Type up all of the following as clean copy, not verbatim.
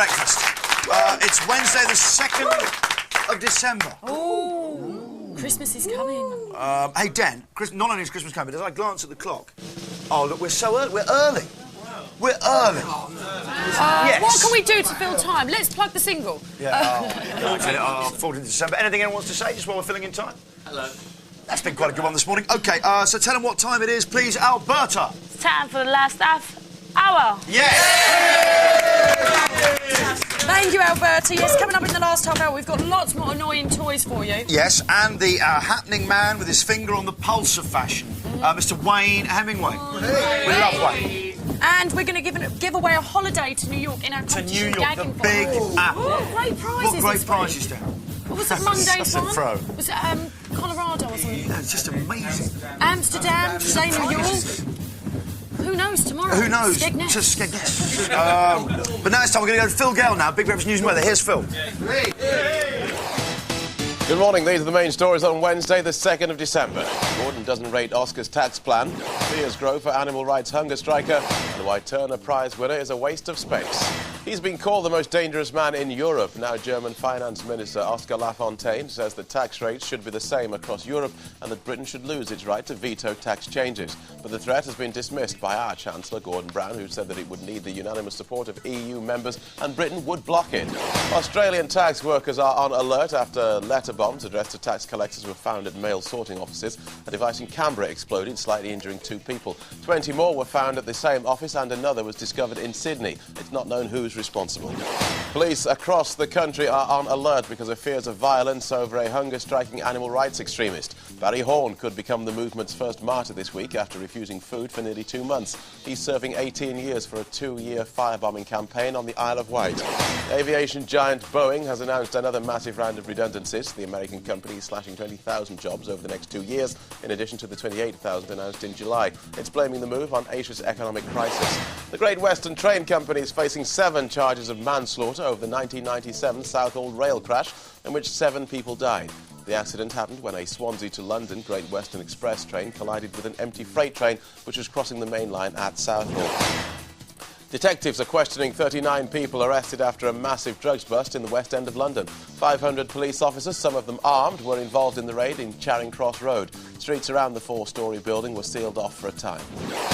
breakfast. It's Wednesday, the 2nd of December. Oh, Christmas is coming. Hey, Dan, not only is Christmas coming, but as I glance at the clock... Oh, look, we're so early. We're early. We're early. Yes. What can we do to fill time? Let's plug the single. Yeah, 14th of December. Anything anyone wants to say, just while we're filling in time? Hello. That's been quite a good one this morning. OK, so tell them what time it is, please, Alberta. It's time for the last half hour. Yes! Thank you, Alberta. Yes, coming up in the last half hour, we've got lots more annoying toys for you. Yes, and the happening man with his finger on the pulse of fashion, Mr. Wayne Hemingway. We love Wayne. And we're going to give away a holiday to New York in our competition. To New York, the big app. What great prizes! What great prizes, Dan? What was it, Monday's Such a one? throw. Was it Colorado or something? Yeah, it's just amazing. Amsterdam, today New York. Who knows tomorrow? Who knows? Skegness. Just Skegness. But now it's time we're going to go to Phil Gale now. Big Breakfast News and Weather. Here's Phil. Good morning. These are the main stories on Wednesday, the 2nd of December. Gordon doesn't rate Oscar's tax plan. Fears grow for animal rights hunger striker. And why Turner Prize winner is a waste of space. He's been called the most dangerous man in Europe. Now German Finance Minister Oscar Lafontaine says that tax rates should be the same across Europe and that Britain should lose its right to veto tax changes. But the threat has been dismissed by our Chancellor Gordon Brown, who said that it would need the unanimous support of EU members and Britain would block it. Australian tax workers are on alert after letter bombs addressed to tax collectors were found at mail sorting offices. A device in Canberra exploded, slightly injuring 2 people. 20 more were found at the same office and another was discovered in Sydney. It's not known who's responsible. Police across the country are on alert because of fears of violence over a hunger-striking animal rights extremist. Barry Horne could become the movement's first martyr this week after refusing food for nearly 2 months. He's serving 18 years for a 2-year firebombing campaign on the Isle of Wight. Aviation giant Boeing has announced another massive round of redundancies. The American company is slashing 20,000 jobs over the next 2 years, in addition to the 28,000 announced in July. It's blaming the move on Asia's economic crisis. The Great Western Train Company is facing 7 charges of manslaughter over the 1997 Southall rail crash, in which 7 people died. The accident happened when a Swansea to London Great Western Express train collided with an empty freight train which was crossing the main line at Southall. Detectives are questioning 39 people arrested after a massive drugs bust in the West End of London. 500 police officers, some of them armed, were involved in the raid in Charing Cross Road. Streets around the 4-storey building were sealed off for a time.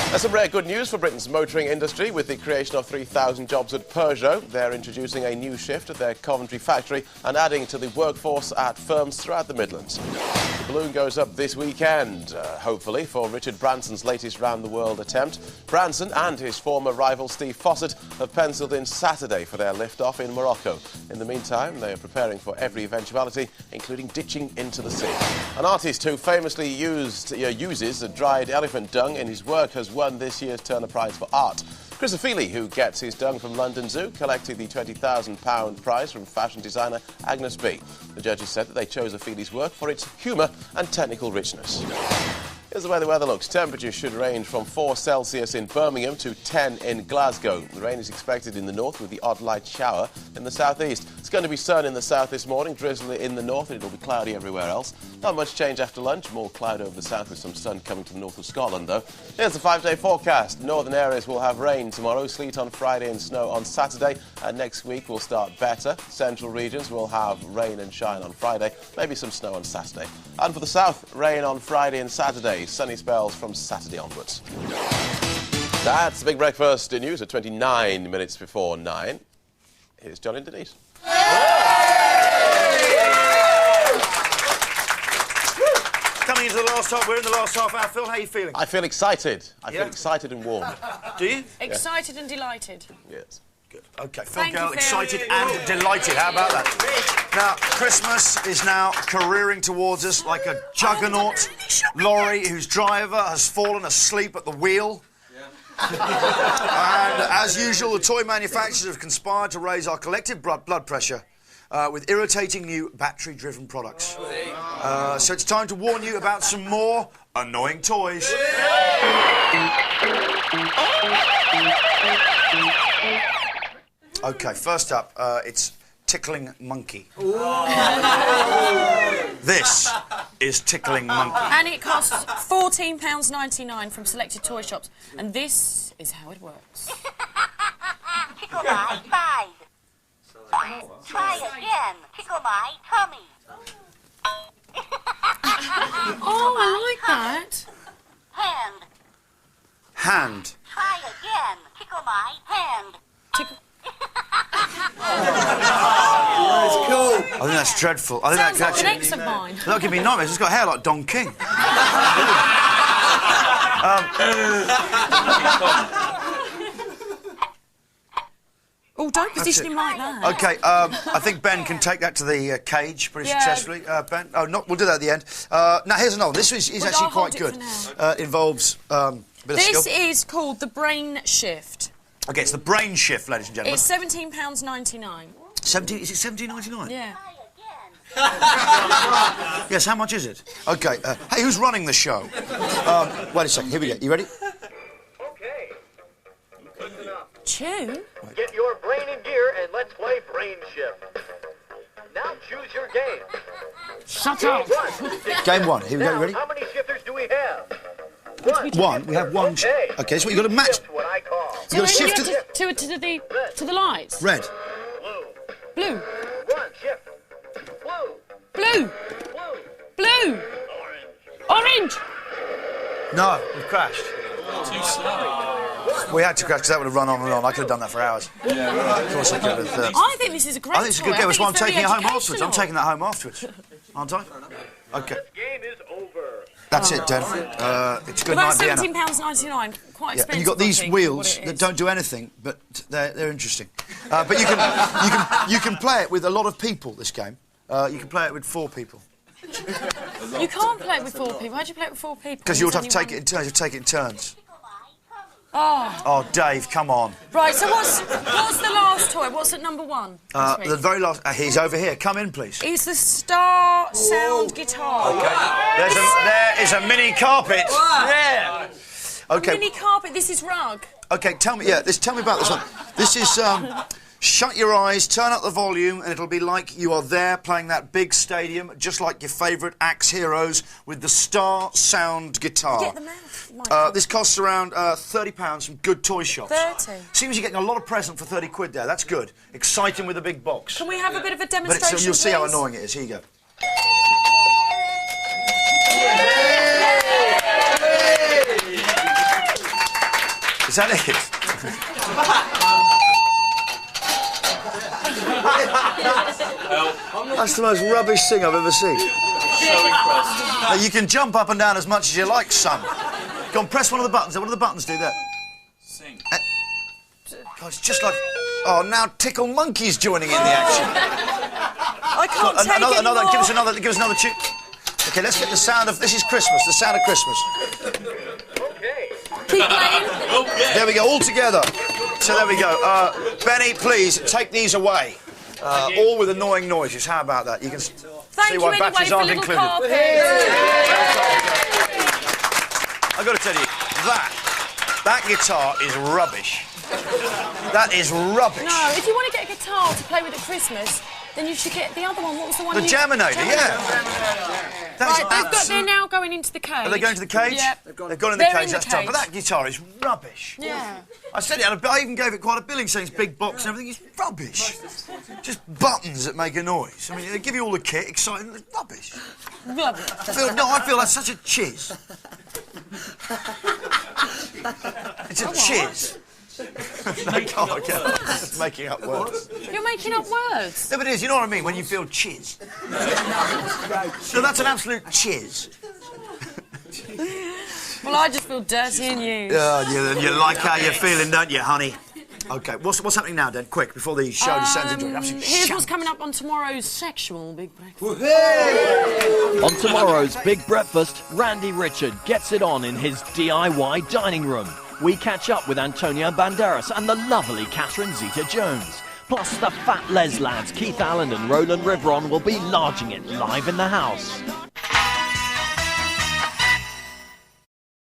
There's some rare good news for Britain's motoring industry with the creation of 3,000 jobs at Peugeot. They're introducing a new shift at their Coventry factory and adding to the workforce at firms throughout the Midlands. The balloon goes up this weekend, hopefully, for Richard Branson's latest round-the-world attempt. Branson and his former rival Steve Fossett have pencilled in Saturday for their lift-off in Morocco. In the meantime, they are preparing for every eventuality, including ditching into the sea. An artist who famously uses dried elephant dung in his work has won this year's Turner Prize for Art. Chris O'Feely, who gets his dung from London Zoo, collected the £20,000 prize from fashion designer Agnes B. The judges said that they chose O'Feely's work for its humour and technical richness. Here's the way the weather looks. Temperatures should range from 4 Celsius in Birmingham to 10 in Glasgow. The rain is expected in the north with the odd light shower in the southeast. It's going to be sun in the south this morning, drizzle in the north, and it'll be cloudy everywhere else. Not much change after lunch, more cloud over the south with some sun coming to the north of Scotland, though. Here's the 5-day forecast. Northern areas will have rain tomorrow, sleet on Friday and snow on Saturday. And next week will start better. Central regions will have rain and shine on Friday, maybe some snow on Saturday. And for the south, rain on Friday and Saturday. Sunny spells from Saturday onwards. That's the Big Breakfast news at 29 minutes before 9. Here's Johnny Denise. Coming into the last half, we're in the last half hour. Phil, how are you feeling? I feel excited. I feel excited and warm. Do you? Excited and delighted. Yes. Good. OK, Phil Gale, Phil. excited and delighted. How about that? Now, Christmas is now careering towards us like a juggernaut lorry whose driver has fallen asleep at the wheel. And, as usual, the toy manufacturers have conspired to raise our collective blood pressure with irritating new battery-driven products. So it's time to warn you about some more annoying toys. OK, first up, it's Tickling Monkey. This is Tickling Monkey. And it costs £14.99 from selected toy shops. And this is how it works. Tickle my spine. Try again. Tickle my tummy. Oh, I like that. Hand. Hand. Try again. Tickle my hand. Tickle. I think that's dreadful. I think Sounds that like could an actually... ex of mine. That'll give me nightmares. It's got hair like Don King. Oh, don't position him like that. OK, I think Ben can take that to the cage pretty successfully. Ben? Oh, no, we'll do that at the end. Now, here's another one. This is Well, actually I'll quite hold good. it for Involves a bit of skill. This is called the Brain Shift. OK, it's the brain shift, ladies and gentlemen. It's £17.99. 17, is it 17.99? Yeah. Yes, how much is it? OK, hey, who's running the show? Wait a second, here we go. You ready? Okay. Listen up. Tune? Get your brain in gear and let's play Brain Shift. Now choose your game. Shut up. Game one. Here we go. You ready? How many shifters do we have? One. We have one. Okay. OK, so you've got to match. Shift what I call. You've got to shift to the lights. Red. Blue. Blue. One shift. Blue. Blue. Blue. Blue. Orange. No, we've crashed. We had to crash because that would have run on and on. I could have done that for hours. Of course I could have. I think this is a great I think it's a good toy. game. I That's why I'm think it's taking it very home afterwards. I'm educational. taking that home afterwards. Aren't I? OK. Game is over. That's it, Dan. It's a good About night, Vienna. £17.99. Quite Yeah, expensive. and you've got I these think, wheels for what it that is. don't do anything, but they're interesting. But you can play it with a lot of people. This game. You can play it with 4 people. You can't play it with 4 people. How do you play it with 4 people? Because you'll There's have to take only it in turns. You take it in turns. Oh. Oh, Dave, come on. Right, so what's the last toy? What's at number 1? The very last. He's over here. Come in, please. It's the Star Sound Guitar. There is a mini carpet. Yeah. Okay. Mini carpet. This is rug. Okay. Tell me. Yeah. Tell me about this one. This is. Shut your eyes, turn up the volume, and it'll be like you are there playing that big stadium, just like your favourite Axe heroes with the Star Sound guitar. Get them out. This costs around £30 from good toy shops. 30. Seems you're getting a lot of present for 30 quid there. That's good. Exciting with a big box. Can we have a bit of a But demonstration, you'll see how please? annoying it is. Here you go. Is that it? That's the most rubbish thing I've ever seen. So impressed. Now, you can jump up and down as much as you like, son. Go on, press one of the buttons. What do the buttons do there? Sing. God, it's just like... Oh, now Tickle Monkey's joining in the action. I can't take it anymore. Give us another tune. OK, let's get the sound of... This is Christmas, the sound of Christmas. Okay. Keep playing. There we go, all together. So there we go. Benny, please, take these away. All with annoying noises. How about that? You can see Thank you why anyway batteries for aren't little included. carpet. I've got to tell you, that guitar is rubbish. That is rubbish. No, if you want to get a guitar to play with at Christmas, then you should get the other one. What was the one? The Jaminator, yeah. That's Right, they're now going into the cage. Are they going to the cage? Yep. They've gone in the They're cage, in the that's tough. But cage. that guitar is rubbish. Yeah. I said it, and I even gave it quite a billing saying it's big box and everything. It's rubbish. Just buttons that make a noise. I mean, they give you all the kit, exciting, it's rubbish. Rubbish. I feel that's such a chiz. It's a chiz. No, God, just making up words. You're making up words. No, but it is, you know what I mean, when you feel chiz. So that's an absolute chiz. Well, I just feel dirty and used. You like how you're feeling, don't you, honey? OK, what's happening now, then? Quick, before the show descends into it. Absolutely Here's shambles. what's coming up on tomorrow's Sexual Big Breakfast. On tomorrow's Big Breakfast, Randy Richard gets it on in his DIY dining room. We catch up with Antonio Banderas and the lovely Catherine Zeta-Jones. Plus, the Fat Les lads, Keith Allen and Roland Rivron, will be larging it live in the house.